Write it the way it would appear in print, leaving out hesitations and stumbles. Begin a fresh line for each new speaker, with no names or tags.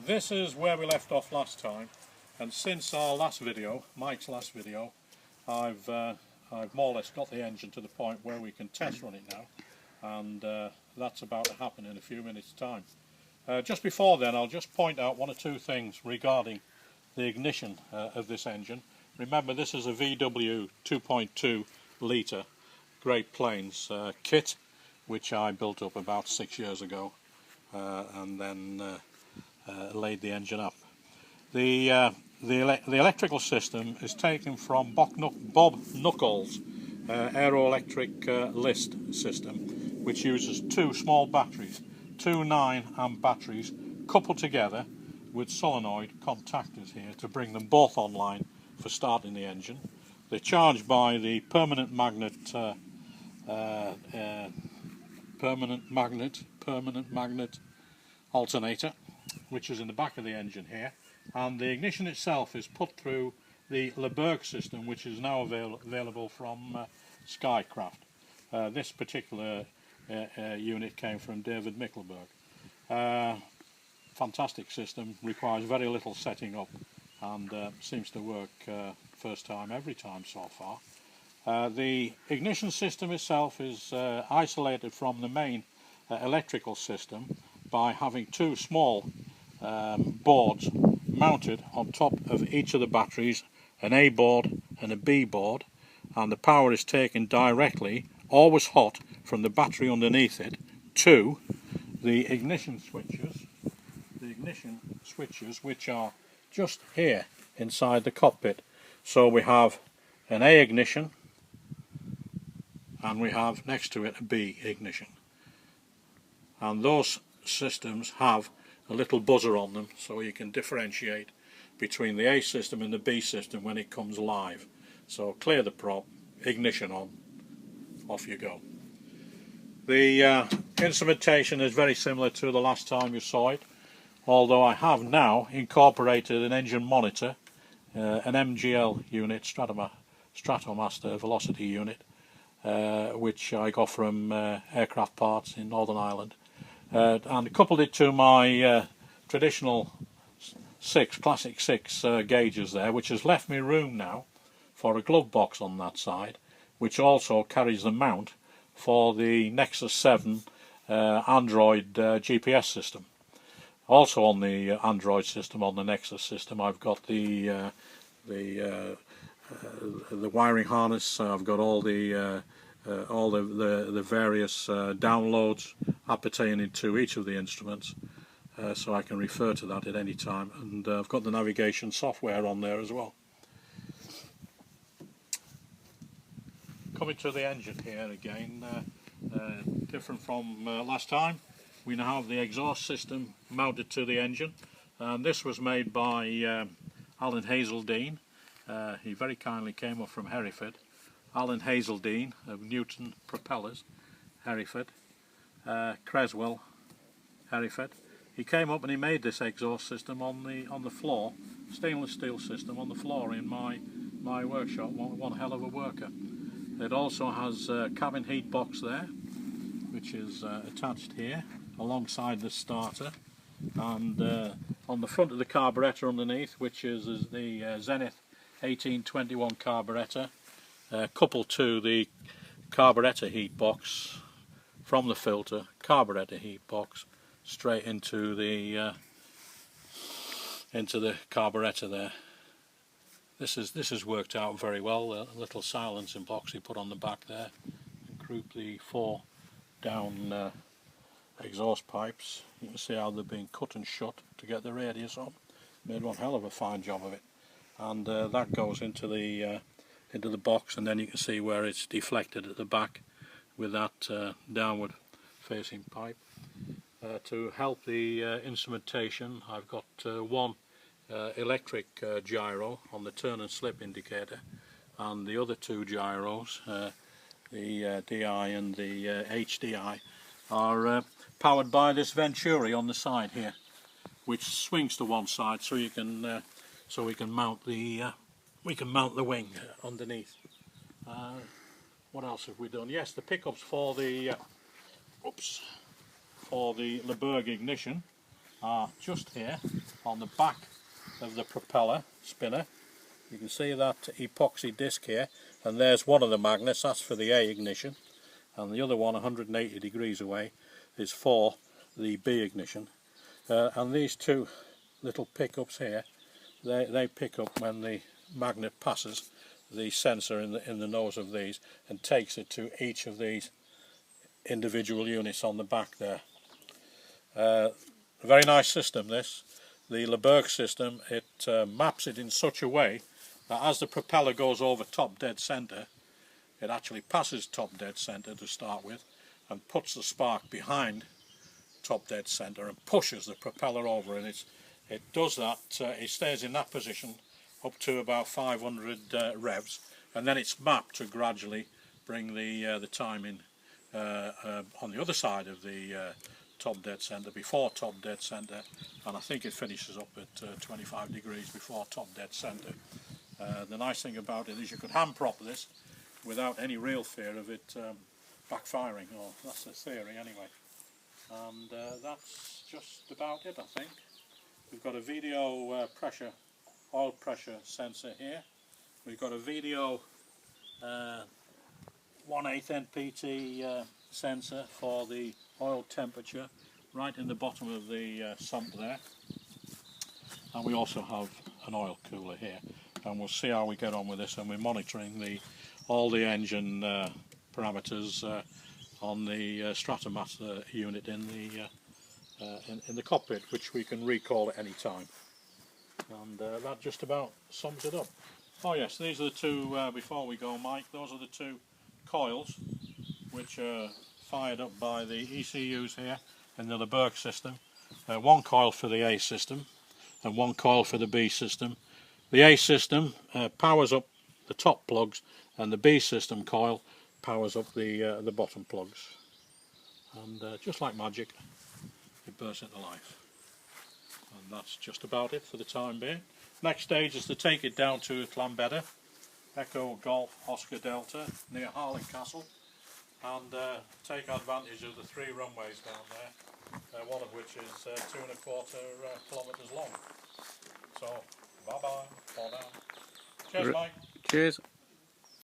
This is where we left off last time, and since our last video, Mike's last video, I've more or less got the engine to the point where we can test run it now, and that's about to happen in a few minutes' time. Just before then, I'll just point out one or two things regarding the ignition of this engine. Remember, this is a VW 2.2 litre Great Plains kit, which I built up about 6 years ago, and then laid the engine up. The electrical system is taken from Bob Knuckles' aeroelectric list system, which uses two small batteries, two 9-amp batteries coupled together with solenoid contactors here to bring them both online for starting the engine. They're charged by the permanent magnet alternator, which is in the back of the engine here, and the ignition itself is put through the Leberg system, which is now available from Skycraft. This particular unit came from David Mickelberg. Fantastic system, requires very little setting up, and seems to work first time every time so far. The ignition system itself is isolated from the main electrical system by having two small boards mounted on top of each of the batteries, an A board and a B board, and the power is taken directly, always hot, from the battery underneath it to the ignition switches. The ignition switches, which are just here inside the cockpit. So we have an A ignition, and we have next to it a B ignition, and those systems have a little buzzer on them so you can differentiate between the A system and the B system when it comes live. So clear the prop, ignition on, off you go. The instrumentation is very similar to the last time you saw it, although I have now incorporated an engine monitor, an MGL unit, Stratomaster velocity unit, which I got from Aircraft Parts in Northern Ireland, and coupled it to my traditional classic 6 gauges there, which has left me room now for a glove box on that side, which also carries the mount for the Nexus 7 Android GPS system. Also on the Android system, on the Nexus system, I've got the wiring harness. I've got all the various downloads appertaining to each of the instruments, so I can refer to that at any time, and I've got the navigation software on there as well. Coming to the engine here again, different from last time, we now have the exhaust system mounted to the engine, and this was made by Alan Hazeldine. He very kindly came up from Hereford. Alan Hazeldine of Newton Propellers, Hereford, Creswell, Hereford. He came up and he made this exhaust system on the floor, stainless steel system on the floor in my workshop. One hell of a worker. It also has a cabin heat box there, which is attached here alongside the starter, and on the front of the carburettor underneath, which is the Zenith 1821 carburettor, coupled to the carburettor heat box from the filter, carburettor heat box, straight into the carburettor there. This has worked out very well. A little silencing box he put on the back there, and group the 4 down exhaust pipes. You can see how they're being cut and shut to get the radius on. Made one hell of a fine job of it, and that goes into the box, and then you can see where it's deflected at the back with that downward facing pipe. To help the instrumentation, I've got one electric gyro on the turn and slip indicator, and the other 2 gyros, the DI and the HDI, are powered by this Venturi on the side here, which swings to one side so you can we can mount the wing underneath. What else have we done? Yes, the pickups for the Leberg ignition are just here on the back of the propeller spinner. You can see that epoxy disc here, and there's one of the magnets, that's for the A ignition, and the other one 180 degrees away is for the B ignition. And these two little pickups here, they pick up when the magnet passes the sensor in the nose of these and takes it to each of these individual units on the back there. A very nice system this. The Leberg system, it maps it in such a way that as the propeller goes over top dead centre, it actually passes top dead centre to start with and puts the spark behind top dead centre and pushes the propeller over, and it does that, it stays in that position up to about 500 revs, and then it's mapped to gradually bring the time in on the other side of the top dead centre, before top dead centre, and I think it finishes up at 25 degrees before top dead centre. The nice thing about it is you could hand prop this without any real fear of it backfiring, or that's the theory anyway. And that's just about it, I think. We've got a video oil pressure sensor here. We've got a video 1/8 NPT sensor for the oil temperature right in the bottom of the sump there. And we also have an oil cooler here. And we'll see how we get on with this, and we're monitoring all the engine parameters on the Stratomaster unit in the cockpit, which we can recall at any time. And that just about sums it up. Oh yes, these are the two, before we go Mike, those are the two coils which are fired up by the ECUs here in the Leberg system. One coil for the A system and one coil for the B system. The A system powers up the top plugs, and the B system coil powers up the bottom plugs. And just like magic, it bursts into life. And that's just about it for the time being. Next stage is to take it down to Llambedda, Echo Golf Oscar Delta, near Harling Castle, and take advantage of the 3 runways down there, one of which is 2¼ kilometres long. So, bye bye for now. Cheers, Mike.
Cheers.